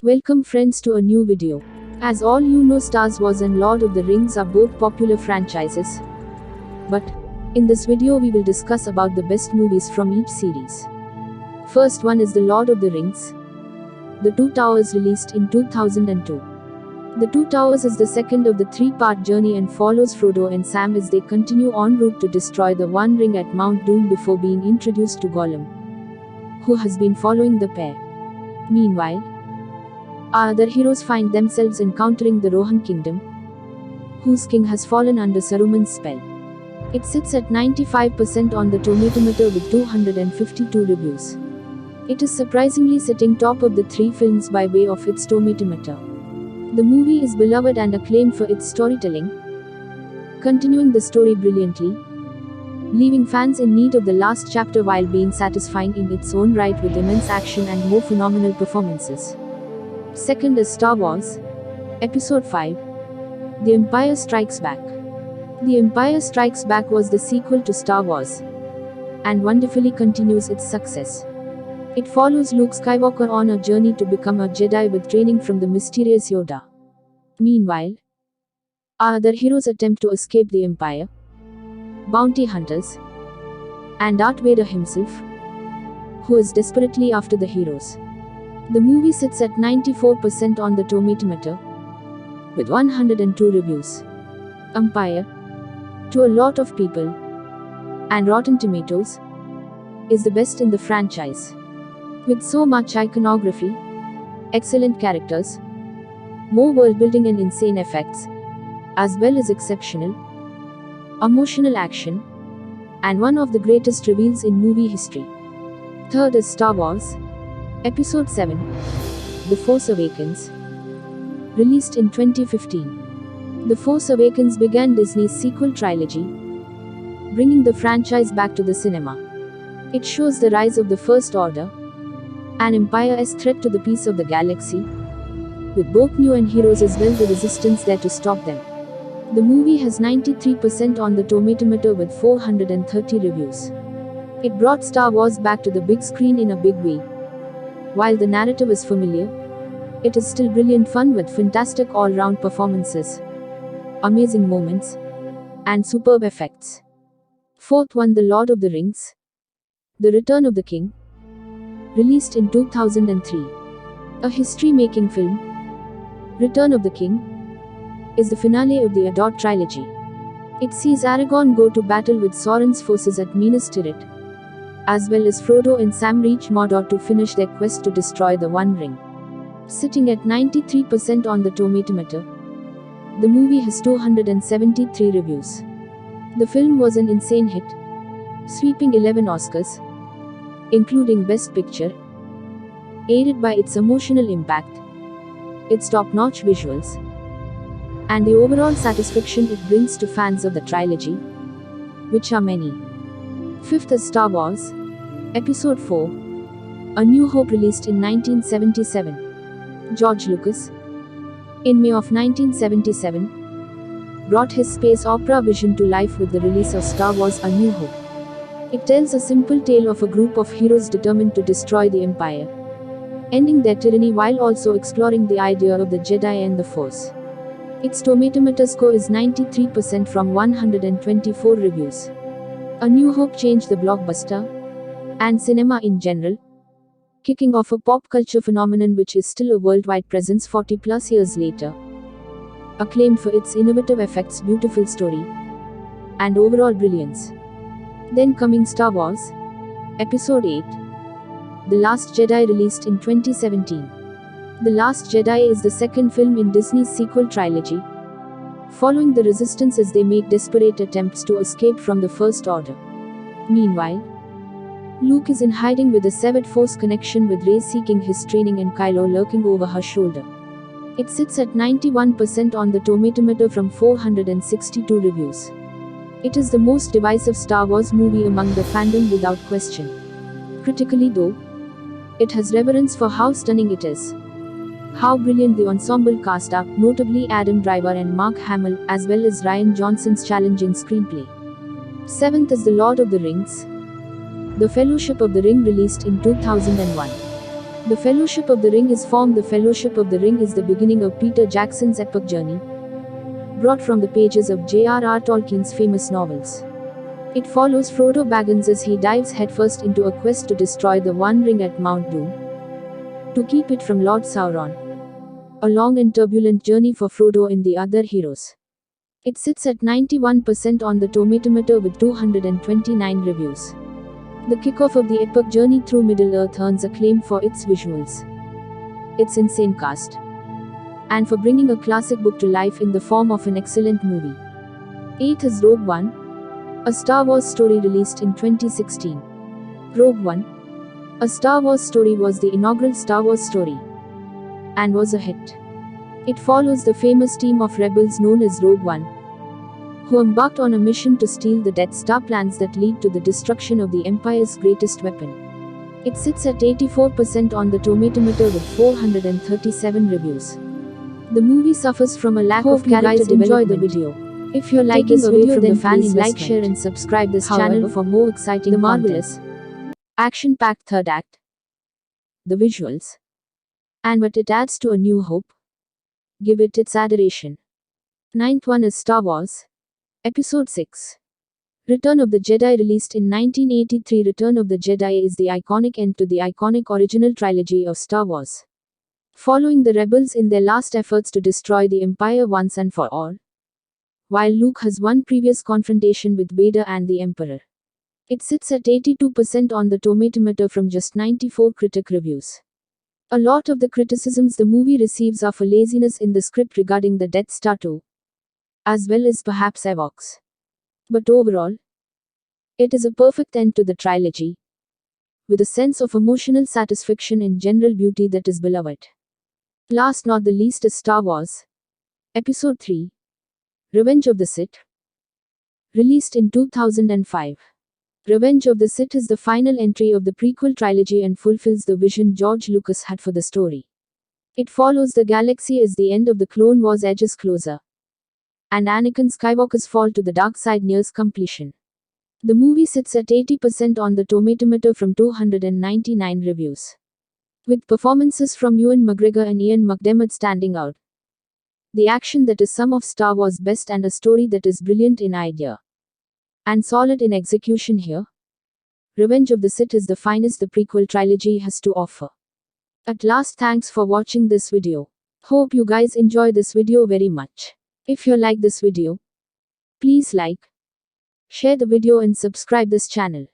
Welcome friends to a new video. As all you know, Star Wars and Lord of the Rings are both popular franchises. But in this video we will discuss about the best movies from each series. First one is The Lord of the Rings. The Two Towers, released in 2002. The Two Towers is the second of the three-part journey and follows Frodo and Sam as they continue en route to destroy the One Ring at Mount Doom before being introduced to Gollum, who has been following the pair. Meanwhile, our other heroes find themselves encountering the Rohan Kingdom, whose king has fallen under Saruman's spell. It sits at 95% on the Tomatometer with 252 reviews. It is surprisingly sitting top of the three films by way of its Tomatometer. The movie is beloved and acclaimed for its storytelling, continuing the story brilliantly, leaving fans in need of the last chapter while being satisfying in its own right with immense action and more phenomenal performances. Second is Star Wars, Episode 5, The Empire Strikes Back. The Empire Strikes Back was the sequel to Star Wars, and wonderfully continues its success. It follows Luke Skywalker on a journey to become a Jedi with training from the mysterious Yoda. Meanwhile, our other heroes attempt to escape the Empire, bounty hunters, and Darth Vader himself, who is desperately after the heroes. The movie sits at 94% on the Tomatometer, with 102 reviews. Empire, to a lot of people, and Rotten Tomatoes, is the best in the franchise. With so much iconography, excellent characters, more world building and insane effects, as well as exceptional, emotional action, and one of the greatest reveals in movie history. Third is Star Wars, Episode 7, The Force Awakens. Released in 2015. The Force Awakens began Disney's sequel trilogy, bringing the franchise back to the cinema. It shows the rise of the First Order, an empire-esque threat to the peace of the galaxy, with both new and heroes as well the resistance there to stop them. The movie has 93% on the Tomatometer with 430 reviews. It brought Star Wars back to the big screen in a big way. While the narrative is familiar, it is still brilliant fun with fantastic all-round performances, amazing moments, and superb effects. Fourth one, The Lord of the Rings, The Return of the King. Released in 2003. A history-making film, Return of the King is the finale of the Adored trilogy. It sees Aragorn go to battle with Sauron's forces at Minas Tirith, as well as Frodo and Sam reach Mordor to finish their quest to destroy the One Ring. Sitting at 93% on the Tomatometer, the movie has 273 reviews. The film was an insane hit, sweeping 11 Oscars, including Best Picture, aided by its emotional impact, its top-notch visuals, and the overall satisfaction it brings to fans of the trilogy, which are many. Fifth is Star Wars, Episode 4, A New Hope, released in 1977. George Lucas, in May of 1977, brought his space opera vision to life with the release of Star Wars: A New Hope. It tells a simple tale of a group of heroes determined to destroy the Empire, ending their tyranny while also exploring the idea of the Jedi and the Force. Its Tomatometer score is 93% from 124 reviews. A New Hope changed the blockbuster and cinema in general, kicking off a pop culture phenomenon which is still a worldwide presence 40+ years later. Acclaimed for its innovative effects, beautiful story, and overall brilliance. Then coming Star Wars, Episode 8, The Last Jedi, released in 2017. The Last Jedi is the second film in Disney's sequel trilogy, following the Resistance as they make desperate attempts to escape from the First Order. Meanwhile, Luke is in hiding with a severed Force connection, with Rey seeking his training and Kylo lurking over her shoulder. It sits at 91% on the Tomatometer from 462 reviews. It is the most divisive Star Wars movie among the fandom without question. Critically though, it has reverence for how stunning it is, How brilliant the ensemble cast are, notably Adam Driver and Mark Hamill, as well as Rian Johnson's challenging screenplay. 7th is The Lord of the Rings. The Fellowship of the Ring, released in 2001. The Fellowship of the Ring is formed. The Fellowship of the Ring is the beginning of Peter Jackson's epic journey, brought from the pages of J.R.R. Tolkien's famous novels. It follows Frodo Baggins as he dives headfirst into a quest to destroy the One Ring at Mount Doom, to keep it from Lord Sauron. A long and turbulent journey for Frodo and the other heroes. It sits at 91% on the Tomatometer with 229 reviews. The kickoff of the epic journey through Middle-earth earns acclaim for its visuals, its insane cast, and for bringing a classic book to life in the form of an excellent movie. 8th is Rogue One, a Star Wars story, released in 2016. Rogue One, a Star Wars story, was the inaugural Star Wars story, and was a hit. It follows the famous team of rebels known as Rogue One, who embarked on a mission to steal the Death Star, plans that lead to the destruction of the Empire's greatest weapon. It sits at 84% on the Tomatometer with 437 reviews. The movie suffers from a lack of character development. Enjoy the video. If you're liking the video, then please like, share and subscribe this channel for more exciting the marvelous, action-packed third act, the visuals, and what it adds to A New Hope, give it its adoration. 9th one is Star Wars Episode 6. Return of the Jedi, released in 1983. Return of the Jedi is the iconic end to the iconic original trilogy of Star Wars, following the rebels in their last efforts to destroy the Empire once and for all, while Luke has one previous confrontation with Vader and the Emperor. It sits at 82% on the Tomatometer from just 94 critic reviews. A lot of the criticisms the movie receives are for laziness in the script regarding the Death Star 2, as well as perhaps Ewoks. But overall, it is a perfect end to the trilogy, with a sense of emotional satisfaction and general beauty that is beloved. Last not the least is Star Wars Episode 3. Revenge of the Sith, released in 2005. Revenge of the Sith is the final entry of the prequel trilogy and fulfills the vision George Lucas had for the story. It follows the galaxy as the end of the Clone Wars edges closer, and Anakin Skywalker's fall to the dark side nears completion. The movie sits at 80% on the Tomatometer from 299 reviews, with performances from Ewan McGregor and Ian McDiarmid standing out. The action that is some of Star Wars' best, and a story that is brilliant in idea and solid in execution here. Revenge of the Sith is the finest the prequel trilogy has to offer. At last, thanks for watching this video. Hope you guys enjoy this video very much. If you like this video, please like, share the video and subscribe this channel.